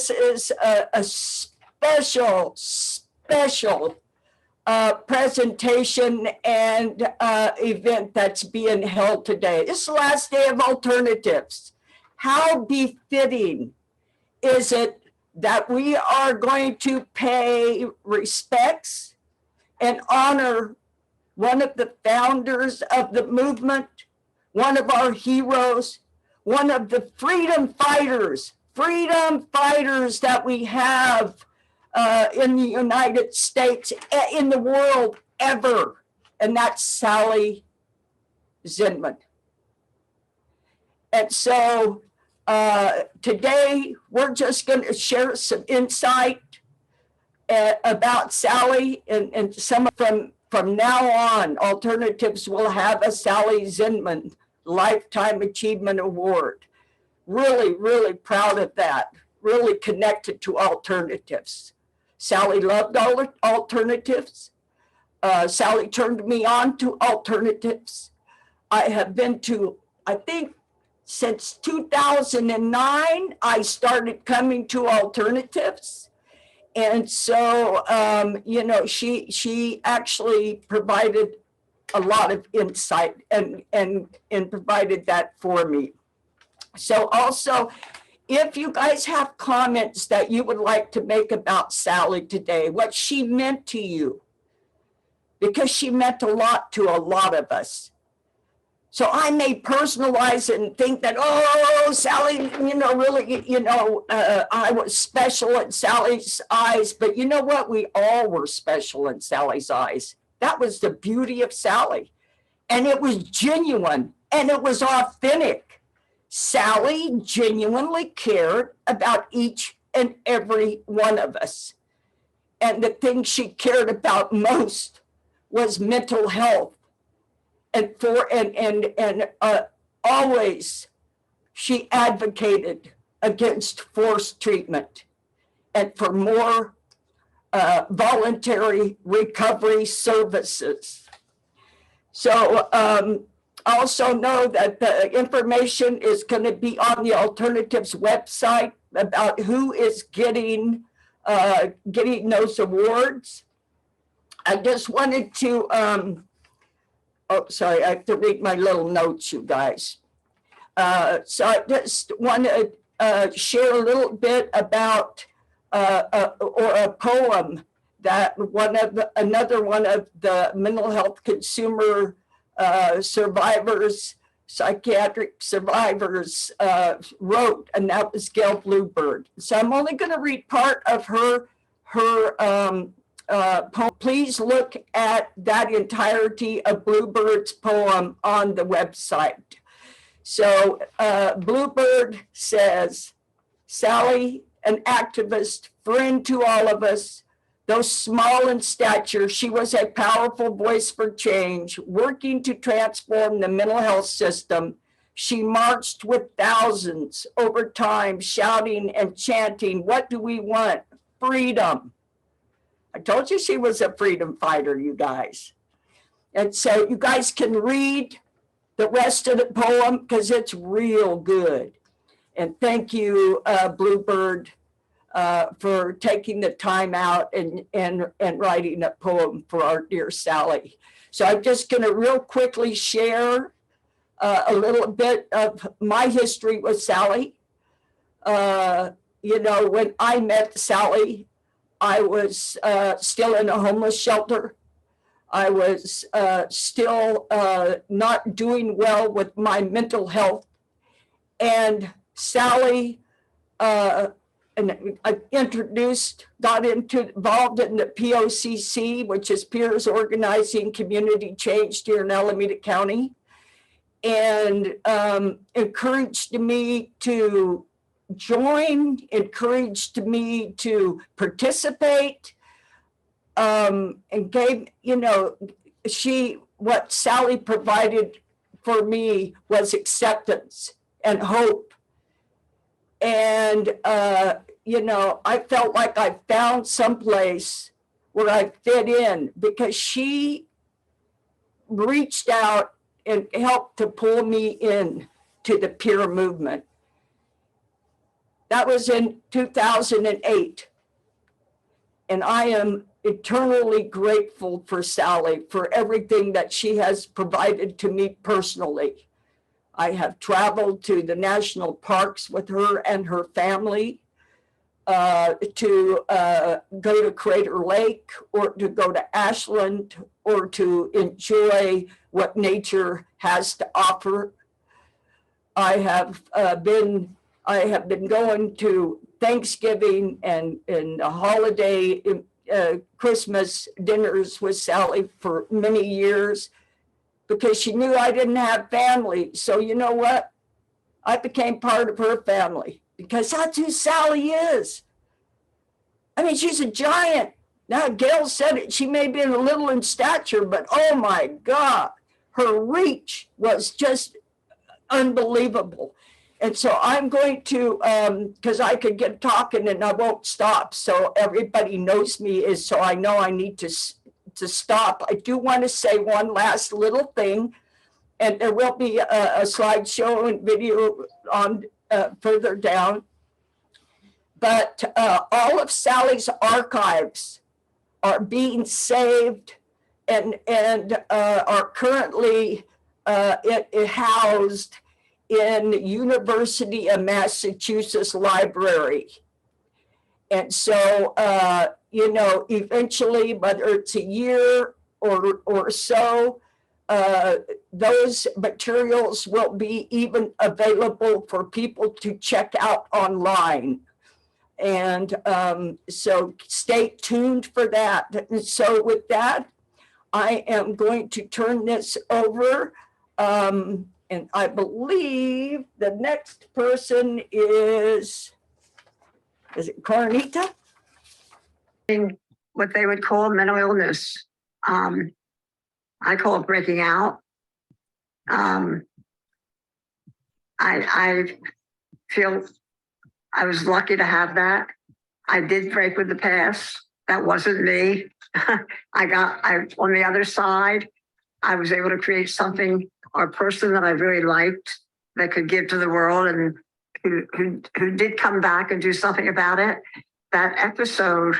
this is a special presentation and event that's being held today. This is the last day of alternatives. How befitting is it that we are going to pay respects and honor one of the founders of the movement, one of our heroes, one of the freedom fighters that we have in the United States, in the world ever, and that's Sally Zinman. And so today we're just going to share some insight about Sally, and some from now on, alternatives will have a Sally Zinman Lifetime Achievement Award. Really, really proud of that. Really connected to alternatives. Sally loved alternatives. Sally turned me on to alternatives. I have been to, I think, since 2009, I started coming to alternatives. And so, she actually provided a lot of insight and provided that for me. So also, if you guys have comments that you would like to make about Sally today, what she meant to you, because she meant a lot to a lot of us. So I may personalize it and think that, oh, Sally, really, I was special in Sally's eyes. But you know what? We all were special in Sally's eyes. That was the beauty of Sally. And it was genuine and it was authentic. Sally genuinely cared about each and every one of us. And the thing she cared about most was mental health. And always she advocated against forced treatment and for more voluntary recovery services. So also know that the information is going to be on the Alternatives website about who is getting those awards. I just wanted to oh, sorry, I have to read my little notes, you guys. So I just want to share a little bit about a poem that another one of the mental health consumer survivors, psychiatric survivors wrote, and that was Gail Bluebird. So I'm only going to read part of her poem. Please look at that entirety of Bluebird's poem on the website. So Bluebird says, Sally, an activist, friend to all of us, though small in stature, she was a powerful voice for change, working to transform the mental health system. She marched with thousands over time, shouting and chanting, what do we want? Freedom. I told you she was a freedom fighter, you guys. And so you guys can read the rest of the poem because it's real good. And thank you, Bluebird, for taking the time out and writing a poem for our dear Sally. So I'm just going to real quickly share a little bit of my history with Sally. When I met Sally, I was still in a homeless shelter. I was still not doing well with my mental health. And Sally, and I got involved in the POCC, which is Peers Organizing Community Change here in Alameda County, and encouraged me to join, encouraged me to participate, and gave, what Sally provided for me was acceptance and hope. And, I felt like I found someplace where I fit in because she reached out and helped to pull me in to the peer movement. That was in 2008. And I am eternally grateful for Sally for everything that she has provided to me personally. I have traveled to the national parks with her and her family, to go to Crater Lake, or to go to Ashland, or to enjoy what nature has to offer. I have been going to Thanksgiving and holiday Christmas dinners with Sally for many years, because she knew I didn't have family. So you know what? I became part of her family, because that's who Sally is. I mean, she's a giant. Now, Gail said it, she may be a little in stature, but oh my God, her reach was just unbelievable. And so I'm going to, because I could get talking and I won't stop. So everybody knows me, is so I know I need to stop. I do want to say one last little thing, and there will be a slideshow and video on further down. But all of Sally's archives are being saved and are currently housed in University of Massachusetts Library. And so, eventually, whether it's a year or so, those materials will be even available for people to check out online. And so stay tuned for that. And so with that, I am going to turn this over. And I believe the next person is it Carnita? What they would call mental illness. I call it breaking out. I feel I was lucky to have that. I did break with the past. That wasn't me. On the other side, I was able to create something or a person that I really liked that could give to the world, and who did come back and do something about it. That episode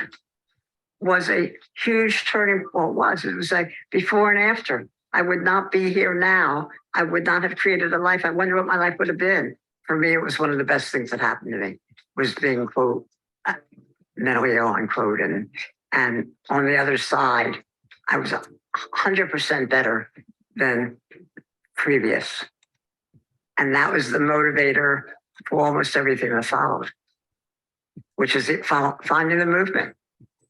was a huge turning point. It was like before and after. I would not be here now. I would not have created a life. I wonder what my life would have been. For me, it was one of the best things that happened to me, was being, quote, mentally ill, unquote. And on the other side, I was 100% better than previous. And that was the motivator for almost everything that followed, which is finding the movement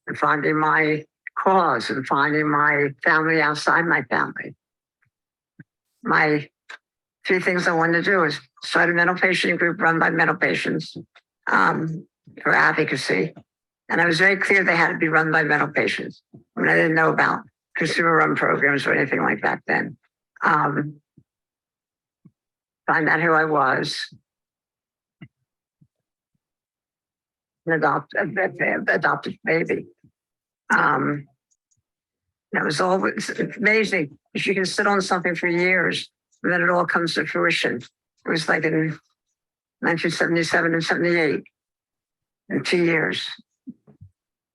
and finding my cause and finding my family outside my family. My 3 things I wanted to do is start a mental patient group run by mental patients for advocacy. And I was very clear they had to be run by mental patients. I mean, I didn't know about consumer-run programs or anything like that then. Find out who I was. An adopted baby. That was always amazing, because you can sit on something for years and then it all comes to fruition. It was like in 1977 and 78, in 2 years.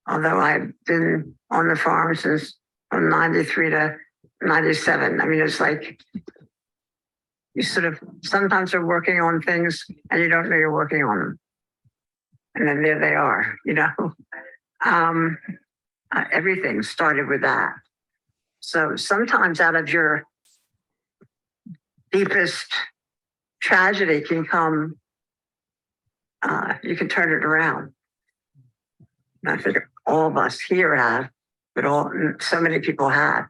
Although I've been on the farm since from 93 to 97. I mean, it's like you sort of sometimes are working on things and you don't know you're working on them. And then there they are, everything started with that. So sometimes out of your deepest tragedy can come, you can turn it around. And I think all of us here have, but so many people have.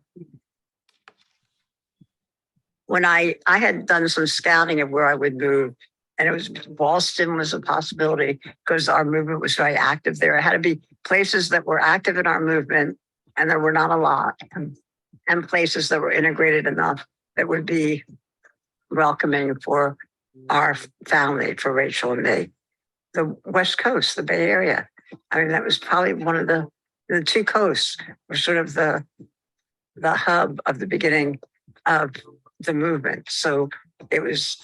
When I had done some scouting of where I would move, and it was Boston was a possibility because our movement was very active there. It had to be places that were active in our movement, and there were not a lot, and places that were integrated enough that would be welcoming for our family, for Rachel and me. The West Coast, the Bay Area. I mean, that was probably one of the 2 coasts were sort of the hub of the beginning of the movement. So it was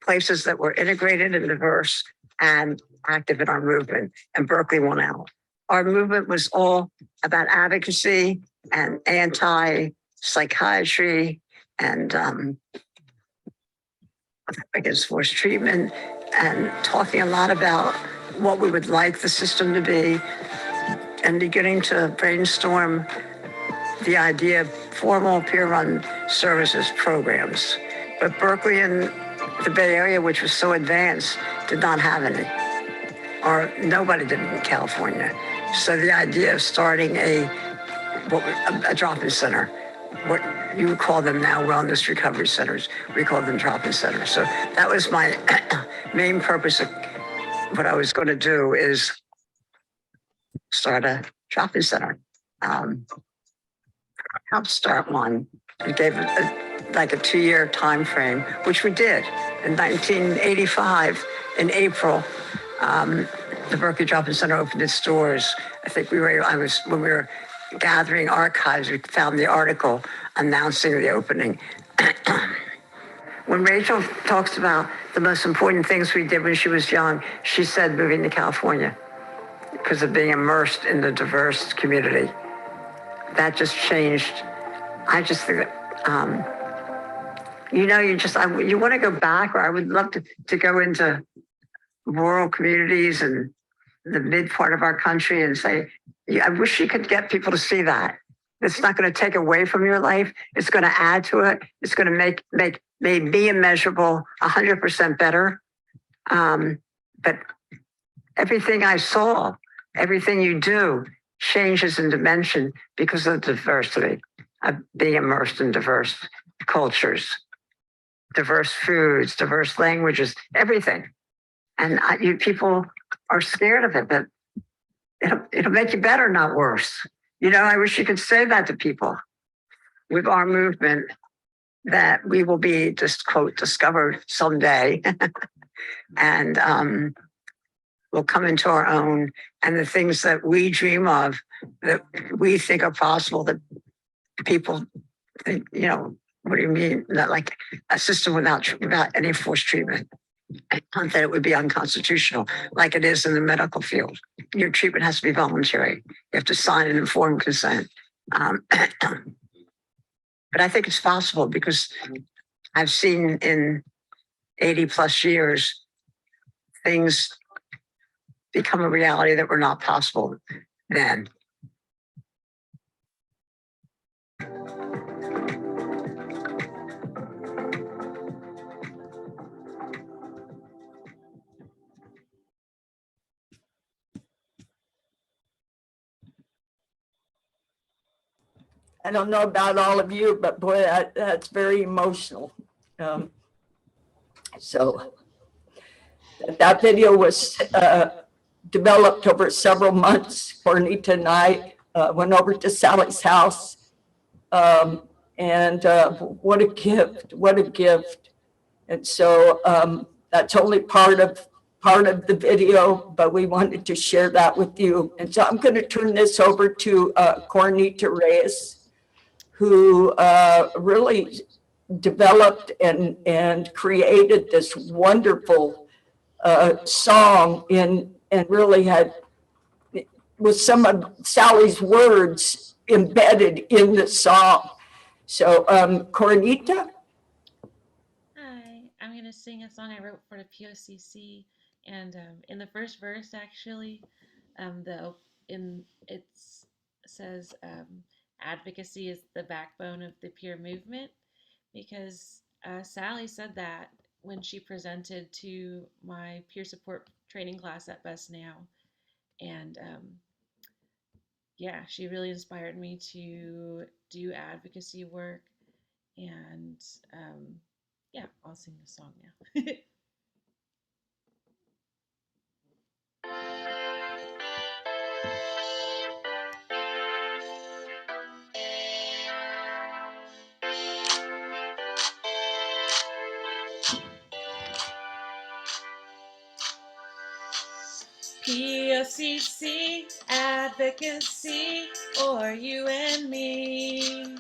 places that were integrated and diverse and active in our movement, and Berkeley won out. Our movement was all about advocacy and anti-psychiatry and against forced treatment, and talking a lot about what we would like the system to be, and beginning to brainstorm the idea of formal peer-run services programs. But Berkeley and the Bay Area, which was so advanced, did not have any, or nobody did in California. So the idea of starting a drop-in center, what you would call them now wellness recovery centers, we call them drop-in centers. So that was my main purpose of what I was going to do, is start a drop-in center. Help start one. It gave like a 2-year time frame, which we did. In 1985, in April, the Berkeley Drop-in Center opened its doors. I think when we were gathering archives, we found the article announcing the opening. When Rachel talks about the most important things we did when she was young, she said moving to California because of being immersed in the diverse community. That just changed. I just think that, you want to go back, or I would love to go into rural communities and the mid part of our country and say, I wish you could get people to see that. It's not going to take away from your life. It's going to add to it. It's going to make be immeasurable 100% better. But everything I saw, everything you do changes in dimension because of diversity, of being immersed in diverse cultures, diverse foods, diverse languages, everything. And you people are scared of it, but it'll make you better, not worse. I wish you could say that to people with our movement, that we will be, just quote, discovered someday. And we'll come into our own, and the things that we dream of, that we think are possible, that people think, what do you mean? Not like a system without any forced treatment. That it would be unconstitutional, like it is in the medical field. Your treatment has to be voluntary. You have to sign an informed consent. But I think it's possible, because I've seen in 80 plus years things become a reality that were not possible then. I don't know about all of you, but boy, that's very emotional. So that video was developed over several months. Cornita and I went over to Sally's house, and what a gift! What a gift! And so that's only part of the video, but we wanted to share that with you. And so I'm going to turn this over to Cornita Reyes, who really developed and created this wonderful song and really had, with some of Sally's words embedded in the song. So Cornita? Hi, I'm going to sing a song I wrote for the POCC, and in the first verse, actually, it says advocacy is the backbone of the peer movement, because Sally said that when she presented to my peer support training class at Best Now, and yeah, she really inspired me to do advocacy work, and yeah, I'll sing the song now. POCC, advocacy, or you and me.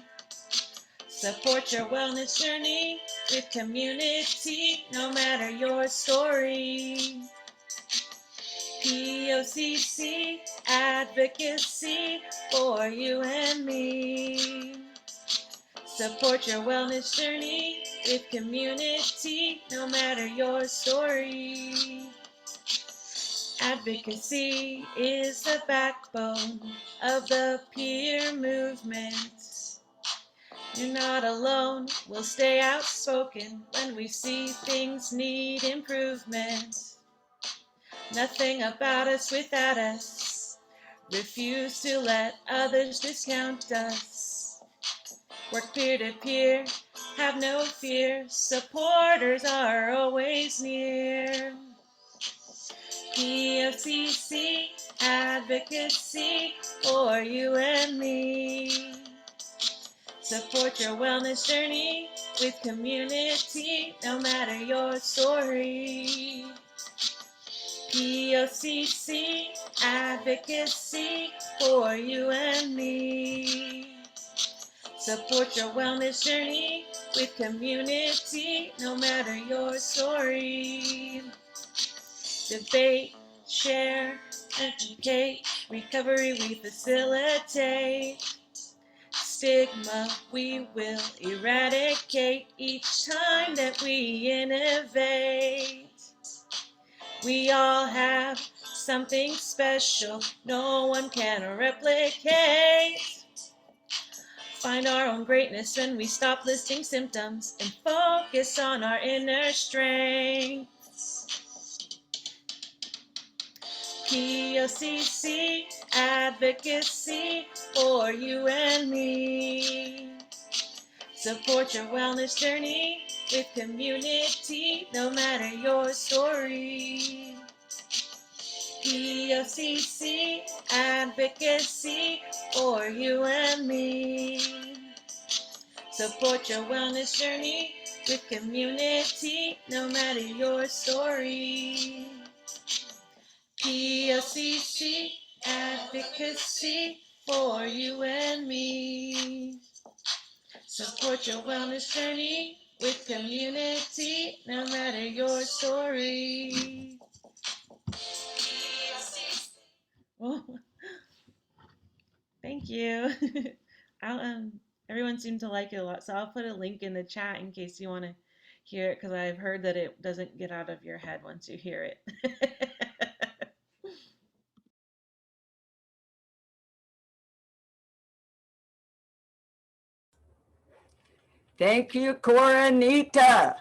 Support your wellness journey with community, no matter your story. POCC, advocacy for you and me. Support your wellness journey with community, no matter your story. Advocacy is the backbone of the peer movement. You're not alone, we'll stay outspoken when we see things need improvement. Nothing about us without us. Refuse to let others discount us. Work peer to peer, have no fear. Supporters are always near. POCC, advocacy for you and me. Support your wellness journey with community, no matter your story. POCC, advocacy for you and me. Support your wellness journey with community, no matter your story. Debate, share, educate, recovery we facilitate. Stigma we will eradicate each time that we innovate. We all have something special no one can replicate. Find our own greatness when we stop listing symptoms and focus on our inner strength. POCC, advocacy for you and me. Support your wellness journey with community, no matter your story. POCC, advocacy for you and me. Support your wellness journey with community, no matter your story. POCC, advocacy for you and me. Support your wellness journey with community, no matter your story. Oh, thank you. I'll, everyone seemed to like it a lot, so I'll put a link in the chat in case you want to hear it, because I've heard that it doesn't get out of your head once you hear it. Thank you, Coronita.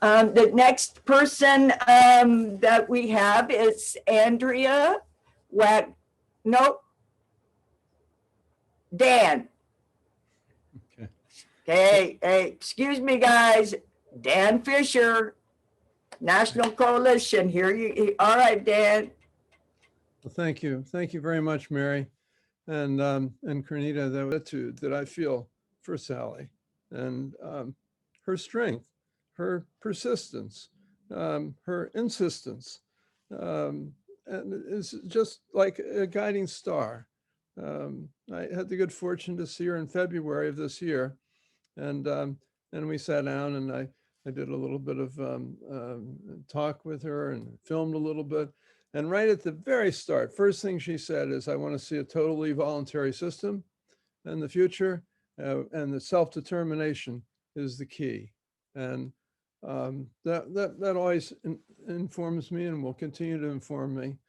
The next person that we have is Andrea Dan. Okay. Hey, excuse me, guys. Dan Fisher, National Coalition. All right, Dan. Well, thank you. Thank you very much, Mary. And Carnita, the attitude that I feel for Sally and her strength, her persistence, her insistence, and is just like a guiding star. I had the good fortune to see her in February of this year, and we sat down and I did a little bit of talk with her and filmed a little bit. And right at the very start, first thing she said is, I want to see a totally voluntary system in the future, and the self-determination is the key. And that always informs me and will continue to inform me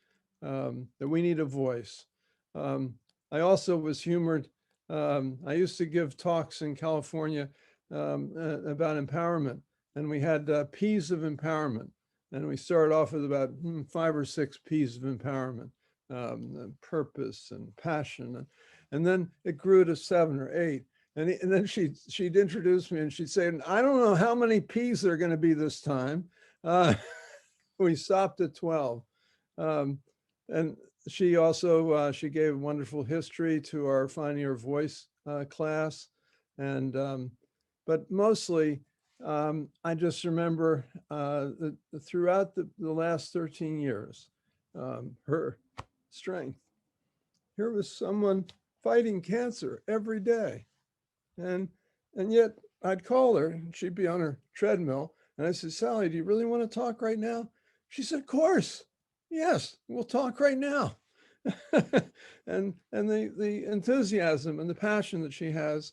that we need a voice. I also was humored. I used to give talks in California about empowerment, and we had P's of empowerment. And we started off with about 5 or 6 P's of empowerment, and purpose and passion. And then it grew to 7 or 8. And then she'd introduce me and she'd say, I don't know how many P's there are going to be this time. We stopped at 12. And she also, she gave wonderful history to our Finding Your Voice class. And, but mostly, I just remember that throughout the last 13 years, her strength. Here was someone fighting cancer every day. And yet I'd call her and she'd be on her treadmill. And I said, Sally, do you really want to talk right now? She said, of course. Yes, we'll talk right now. and the enthusiasm and the passion that she has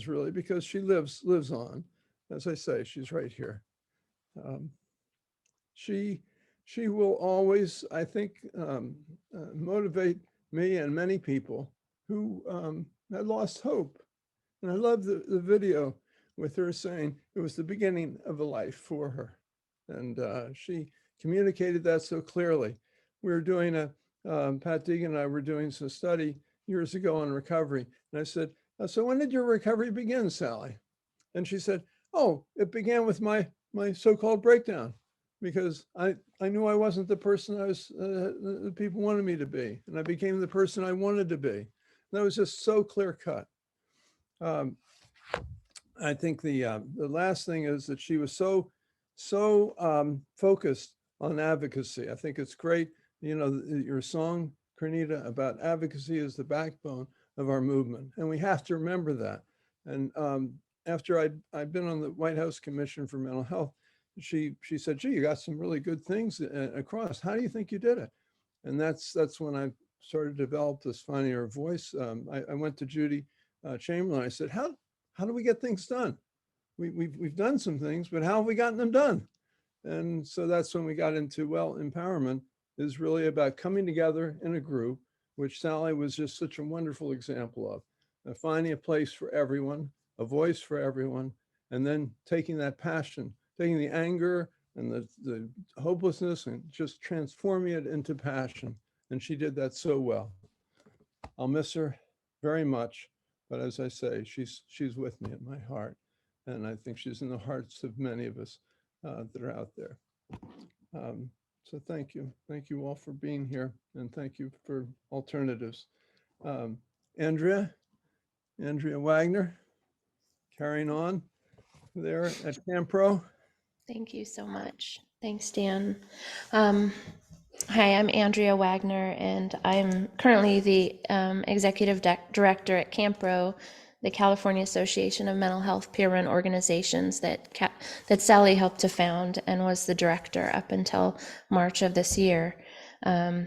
really, because she lives on. As I say, she's right here. Um, she she will always, I think, motivate me and many people who had lost hope. And I love the video with her saying it was the beginning of a life for her. And she communicated that so clearly. We were doing Pat Deegan and I were doing some study years ago on recovery. And I said, so when did your recovery begin, Sally? And she said, oh, it began with my so-called breakdown, because I knew I wasn't the person the people wanted me to be. And I became the person I wanted to be. And that was just so clear cut. I think the last thing is that she was so focused on advocacy. I think it's great, your song, Carnita, about advocacy is the backbone of our movement, and we have to remember that. And after I'd been on the White House Commission for Mental Health, she said, "Gee, you got some really good things across. How do you think you did it?" And that's when I started to develop this finding her voice. I went to Judy Chamberlain. I said, how do we get things done? We've done some things, but how have we gotten them done? And so that's when we got into, well, empowerment is really about coming together in a group, which Sally was just such a wonderful example of finding a place for everyone, a voice for everyone, and then taking that passion, taking the anger and the hopelessness and just transforming it into passion. And she did that so well. I'll miss her very much. But as I say, she's with me in my heart. And I think she's in the hearts of many of us that are out there. So thank you. Thank you all for being here. And thank you for alternatives. Andrea Wagner, carrying on there at Camp Pro. Thank you so much. Thanks, Dan. Hi, I'm Andrea Wagner, and I'm currently the executive director at CAMPRO, the California Association of Mental Health Peer-run organizations that Sally helped to found, and was the director up until March of this year. I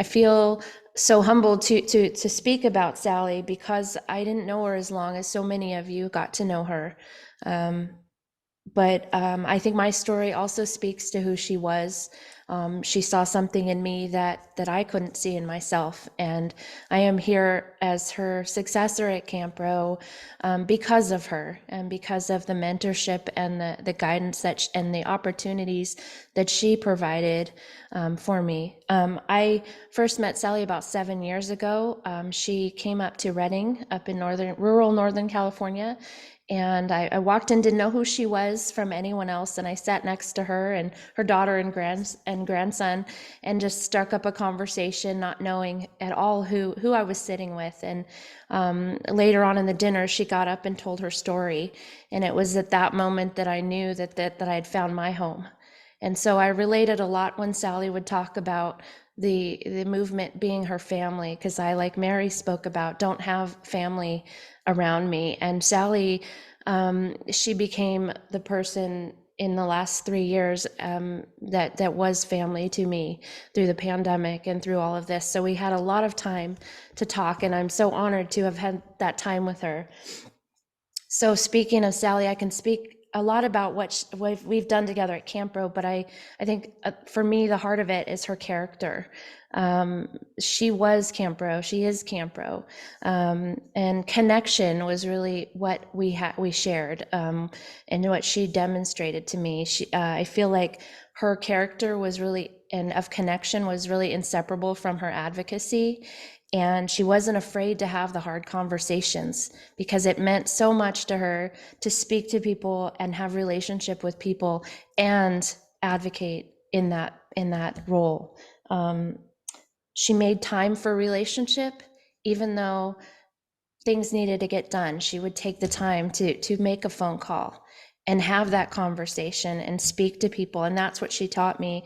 feel so humbled to speak about Sally, because I didn't know her as long as so many of you got to know her. But I think my story also speaks to who she was. She saw something in me that I couldn't see in myself. And I am here as her successor at CAMPRO because of her, and because of the mentorship and the guidance and the opportunities that she provided for me. I first met Sally about 7 years ago. She came up to Redding, up in rural Northern California. And I walked in, didn't know who she was from anyone else. And I sat next to her and her daughter and grandson, and just struck up a conversation, not knowing at all who I was sitting with. And later on in the dinner, she got up and told her story. And it was at that moment that I knew that I had found my home. And so I related a lot when Sally would talk about the movement being her family, because I, like Mary spoke about, don't have family around me. And Sally, she became the person in the last 3 years that was family to me through the pandemic and through all of this. So we had a lot of time to talk, and I'm so honored to have had that time with her. So speaking of Sally, I can speak a lot about what we've done together at CAMPRO, but I think for me, the heart of it is her character. She was CAMPRO, she is CAMPRO, and connection was really what we shared, and what she demonstrated to me. I feel like her character was really, and of connection, was really inseparable from her advocacy. And she wasn't afraid to have the hard conversations, because it meant so much to her to speak to people and have relationship with people and advocate in that role. She made time for relationship, even though things needed to get done. She would take the time to make a phone call and have that conversation and speak to people. And that's what she taught me.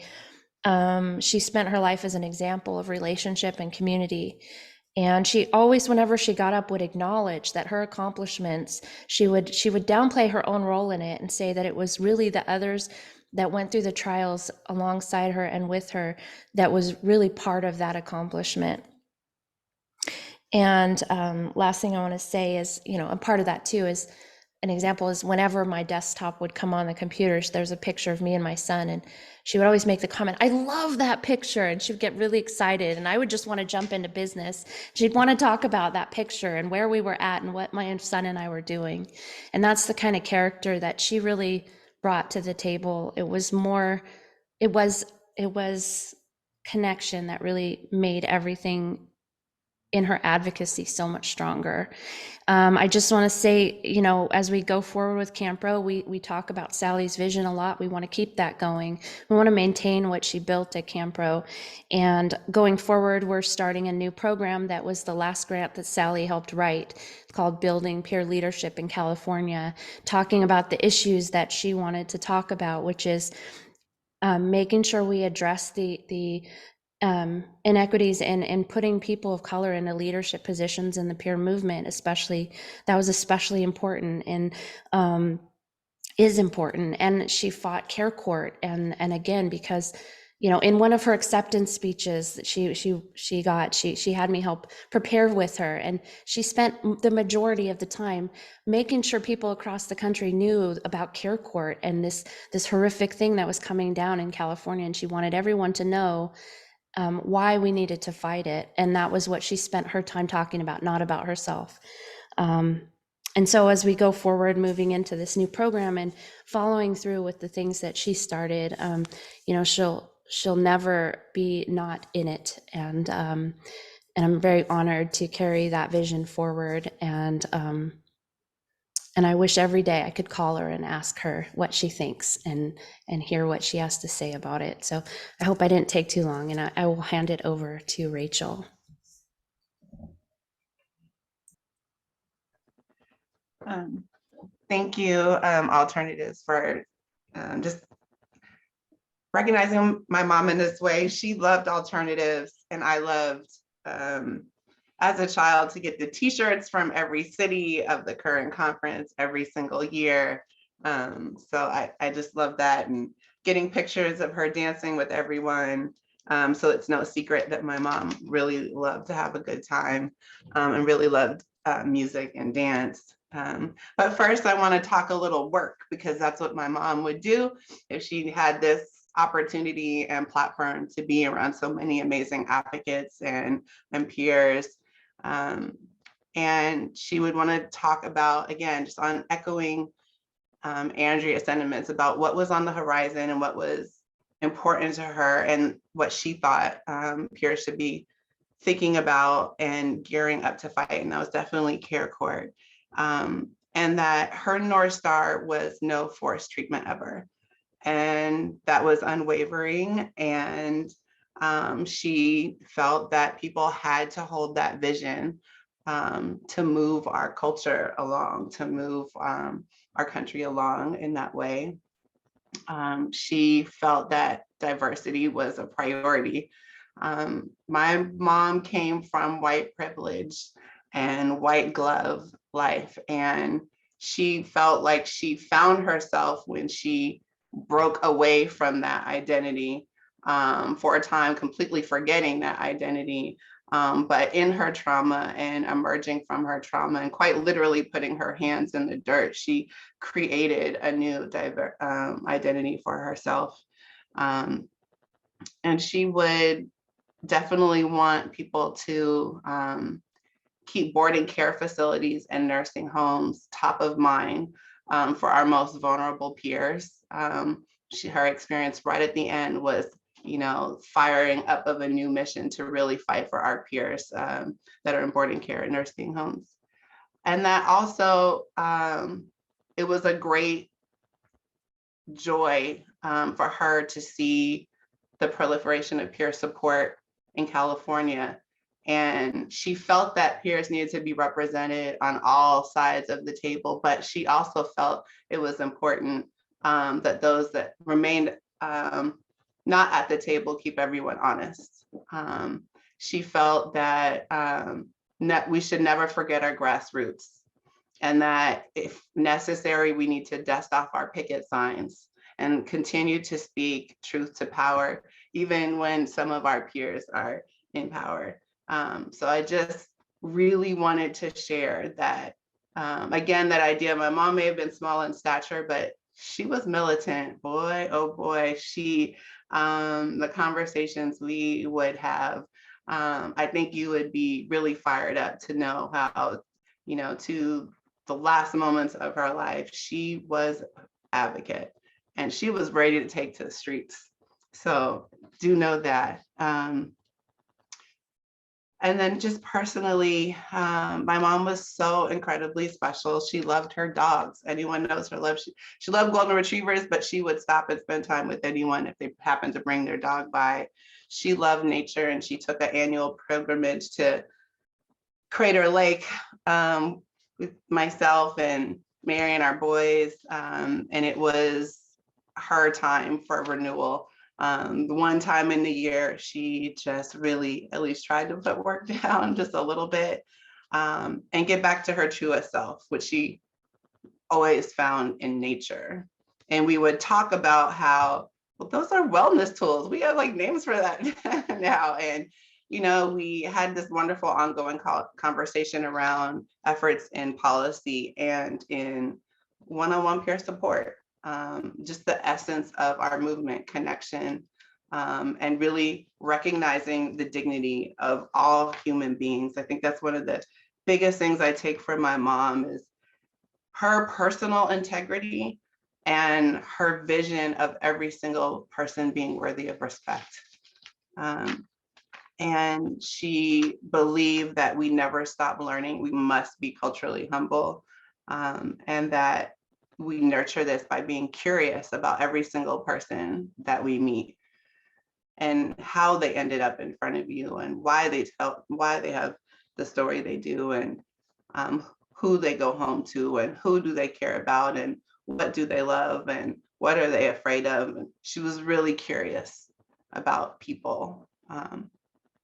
She spent her life as an example of relationship and community. And she always, whenever she got up, would acknowledge that her accomplishments, she would downplay her own role in it and say that it was really the others that went through the trials alongside her and with her that was really part of that accomplishment. And last thing I want to say is, a part of that too is an example is whenever my desktop would come on the computers, there's a picture of me and my son, and she would always make the comment, "I love that picture," and she would get really excited, and I would just want to jump into business. She'd want to talk about that picture and where we were at and what my son and I were doing, and that's the kind of character that she really brought to the table. It was connection that really made everything in her advocacy so much stronger. I just want to say, as we go forward with Campro, we talk about Sally's vision a lot. We want to keep that going. We want to maintain what she built at Campro. And going forward, we're starting a new program that was the last grant that Sally helped write, called Building Peer Leadership in California, talking about the issues that she wanted to talk about, which is making sure we address the inequities and putting people of color into leadership positions in the peer movement, especially. That was especially important and is important. And she fought Care Court, and again, because in one of her acceptance speeches that she had me help prepare with her, and she spent the majority of the time making sure people across the country knew about Care Court and this horrific thing that was coming down in California, and she wanted everyone to know why we needed to fight it. And that was what she spent her time talking about, not about herself. And so as we go forward, moving into this new program and following through with the things that she started, she'll never be not in it. And I'm very honored to carry that vision forward. And I wish every day I could call her and ask her what she thinks and hear what she has to say about it. So I hope I didn't take too long, and I will hand it over to Rachel. Thank you, Alternatives, for just recognizing my mom in this way. She loved Alternatives, and I loved, as a child, to get the t-shirts from every city of the current conference every single year. So I just love that, and getting pictures of her dancing with everyone. So it's no secret that my mom really loved to have a good time, and really loved music and dance. But first I want to talk a little work, because that's what my mom would do if she had this opportunity and platform to be around so many amazing advocates and peers. And she would want to talk about, again, just on echoing Andrea's sentiments about what was on the horizon and what was important to her and what she thought peers should be thinking about and gearing up to fight. And that was definitely Care Court. And that her North Star was no forced treatment ever. And that was unwavering. And she felt that people had to hold that vision to move our culture along, to move our country along in that way. She felt that diversity was a priority. My mom came from white privilege and white glove life, and she felt like she found herself when she broke away from that identity for a time, completely forgetting that identity. But in her trauma and emerging from her trauma and quite literally putting her hands in the dirt, she created a new identity for herself. And she would definitely want people to keep boarding care facilities and nursing homes top of mind for our most vulnerable peers. Her experience right at the end was, firing up of a new mission to really fight for our peers that are in boarding care and nursing homes. And that also, it was a great joy for her to see the proliferation of peer support in California. And she felt that peers needed to be represented on all sides of the table, but she also felt it was important that those that remained not at the table keep everyone honest. She felt that we should never forget our grassroots, and that if necessary, we need to dust off our picket signs and continue to speak truth to power, even when some of our peers are in power. So I just really wanted to share that. Again, that idea, my mom may have been small in stature, but she was militant. Boy, oh boy, the conversations we would have, I think you would be really fired up to know how, to the last moments of her life, she was advocate and she was ready to take to the streets. So do know that. And then just personally, my mom was so incredibly special. She loved her dogs. Anyone knows her love. She loved golden retrievers, but she would stop and spend time with anyone if they happened to bring their dog by. She loved nature, and she took an annual pilgrimage to Crater Lake with myself and Mary and our boys. And it was her time for renewal. The one time in the year, she just really at least tried to put work down just a little bit, and get back to her truest self, which she always found in nature. And we would talk about how, well, those are wellness tools. We have like names for that now. And, we had this wonderful ongoing conversation around efforts in policy and in one-on-one peer support. Just the essence of our movement, connection, and really recognizing the dignity of all human beings. I think that's one of the biggest things I take from my mom is her personal integrity and her vision of every single person being worthy of respect. And she believed that we never stop learning. We must be culturally humble, and that we nurture this by being curious about every single person that we meet and how they ended up in front of you and why they have the story they do, and who they go home to and who do they care about and what do they love and what are they afraid of. And she was really curious about people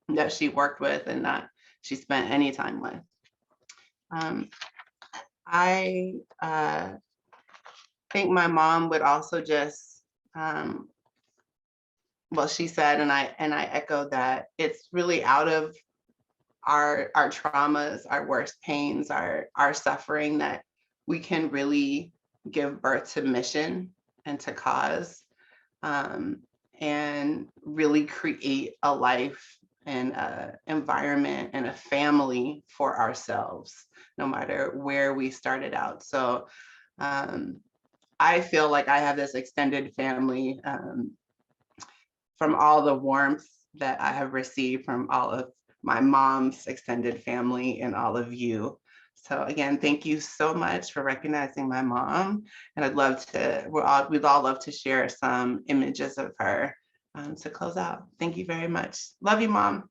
that she worked with and that she spent any time with. I think my mom would also just, well, she said, and I echo that, it's really out of our traumas, our worst pains, our suffering, that we can really give birth to mission and to cause, and really create a life and an environment and a family for ourselves, no matter where we started out. So I feel like I have this extended family, from all the warmth that I have received from all of my mom's extended family and all of you. So again, thank you so much for recognizing my mom. And I'd love to, we'd all love to share some images of her to close out. Thank you very much. Love you, Mom.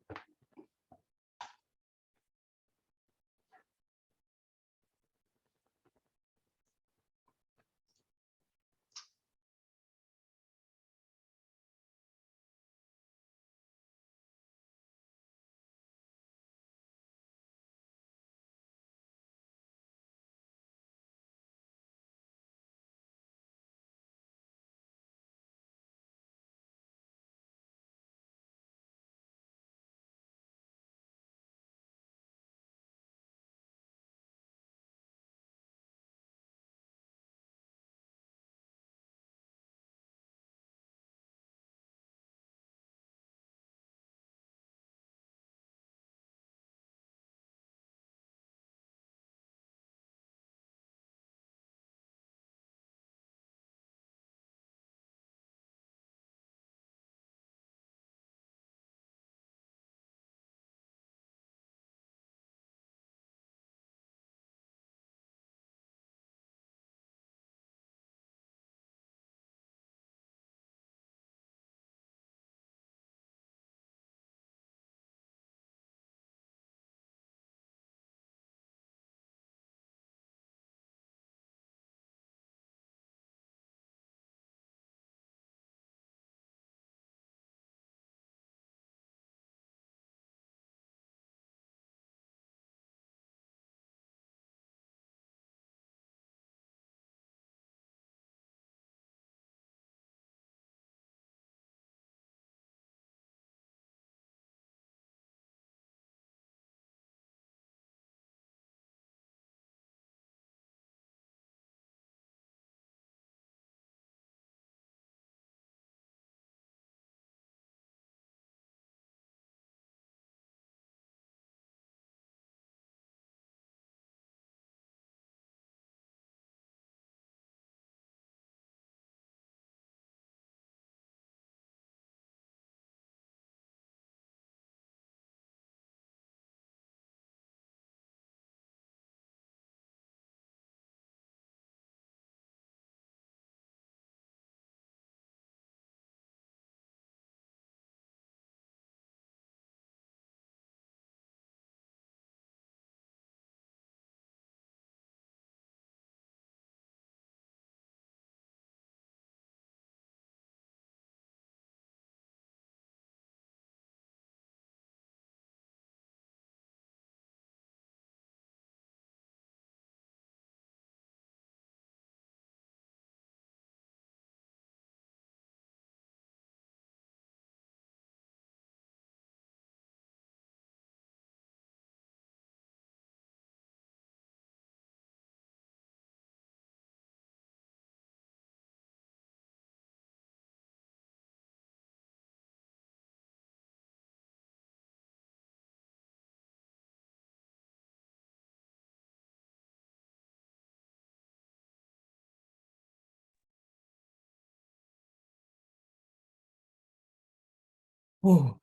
Oh,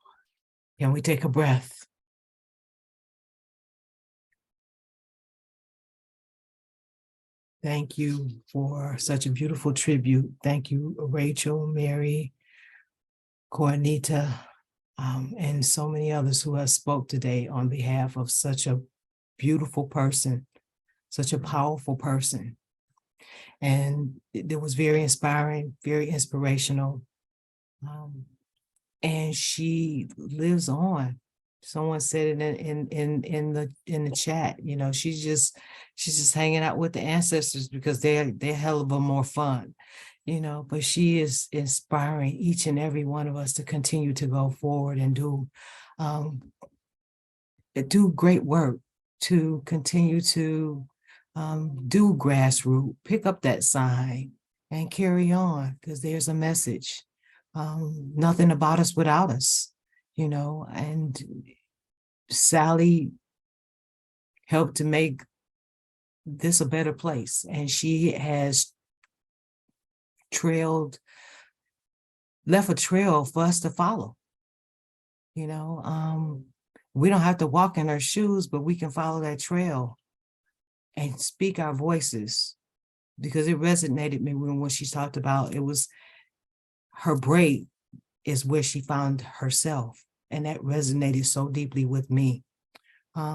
can we take a breath? Thank you for such a beautiful tribute. Thank you, Rachel, Mary, Cornita, and so many others who have spoke today on behalf of such a beautiful person, such a powerful person. And it was very inspiring, very inspirational. And she lives on. Someone said it in the chat, you know, she's just hanging out with the ancestors because they're hell of a more fun, you know, but she is inspiring each and every one of us to continue to go forward and do great work, to continue to do grassroots, pick up that sign and carry on, because there's a message. Nothing about us without us, you know, and Sally helped to make this a better place. And she has left a trail for us to follow. You know, we don't have to walk in her shoes, but we can follow that trail and speak our voices, because it resonated me when she talked about it was her break is where she found herself. And that resonated so deeply with me.